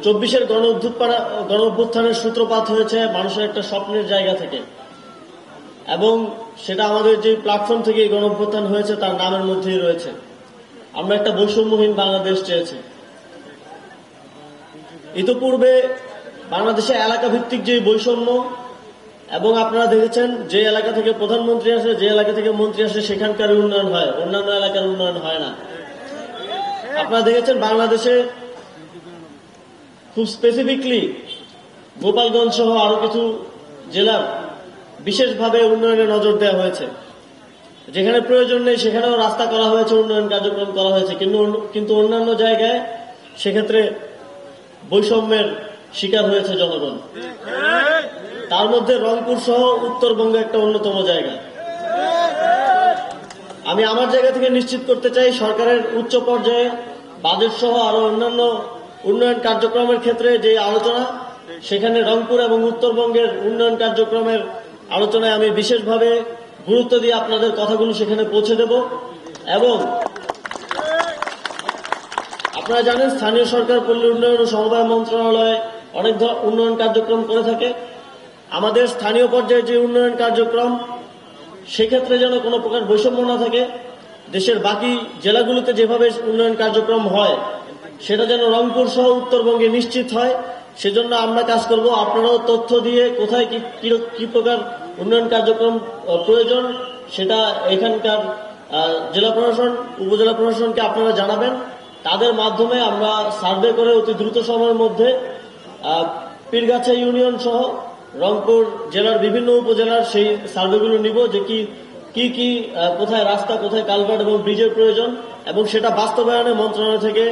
24-এর গণ অভ্যুত্থানের সূত্রপাত হয়েছে মানুষের একটা স্বপ্নের জায়গা থেকে, এবং সেটা আমাদের যে প্ল্যাটফর্ম থেকে গণ অভ্যুত্থান হয়েছে তার নামের মধ্যেই রয়েছে। আমরা একটা বৈষম্যহীন বাংলাদেশ চেয়েছি। ইতিপূর্বে বাংলাদেশে এলাকা ভিত্তিক যে বৈষম্য, এবং আপনারা দেখেছেন যে এলাকা থেকে প্রধানমন্ত্রী আসে, যে এলাকা থেকে মন্ত্রী আসে সেখানকার উন্নয়ন হয়, অন্যান্য এলাকার উন্নয়ন হয় না। আপনারা দেখেছেন বাংলাদেশে খুব স্পেসিফিকলি গোপালগঞ্জ সহ আরো কিছু জেলার বিশেষভাবে উন্নয়নে নজর দেওয়া হয়েছে। যেখানে প্রয়োজন নেই সেখানেও রাস্তা করা হয়েছে, উন্নয়ন কার্যক্রম করা হয়েছে, কিন্তু অন্যান্য জায়গায় সেক্ষেত্রে বৈষম্যের শিকার হয়েছে জনগণ। তার মধ্যে রংপুর সহ উত্তরবঙ্গ একটা অন্যতম জায়গা। আমি আমার জায়গা থেকে নিশ্চিত করতে চাই, সরকারের উচ্চ পর্যায়ে বাজেট সহ আরো অন্যান্য উন্নয়ন কার্যক্রমের ক্ষেত্রে যে আলোচনা, সেখানে রংপুর এবং উত্তরবঙ্গের উন্নয়ন কার্যক্রমের আলোচনায় আমি বিশেষভাবে গুরুত্ব দিয়ে আপনাদের কথাগুলো সেখানে পৌঁছে দেব। এবং আপনারা জানেন স্থানীয় সরকার, পল্লী উন্নয়ন ও সমবায় মন্ত্রণালয় অনেক উন্নয়ন কার্যক্রম করে থাকে। আমাদের স্থানীয় পর্যায়ে যে উন্নয়ন কার্যক্রম, সেক্ষেত্রে যেন কোনো প্রকার বৈষম্য না থাকে। দেশের বাকি জেলাগুলোতে যেভাবে উন্নয়ন কার্যক্রম হয় সেটা যেন রংপুর সহ উত্তরবঙ্গে নিশ্চিত হয়। সেজন্য আমরা কাজ করব। আপনারাও তথ্য দিয়ে কোথায় কি প্রকার উন্নয়ন কার্যক্রম প্রয়োজন সেটা এখানকার জেলা প্রশাসন, উপজেলা প্রশাসনকে আপনারা জানাবেন। তাদের মাধ্যমে আমরা সার্ভে করে অতি দ্রুত সময়ের মধ্যে পীরগাছা ইউনিয়ন সহ রংপুর জেলার বিভিন্ন উপজেলার সেই সার্ভেগুলো নিব, যে কি কোথায় রাস্তা, কোথায় কালভার্ট এবং ব্রিজের প্রয়োজন, এবং সেটা বাস্তবায়নে মন্ত্রণালয় থেকে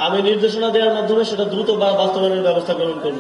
আমি নির্দেশনা দেওয়ার মাধ্যমে সেটা দ্রুত বাস্তবায়নের ব্যবস্থা গ্রহণ করব।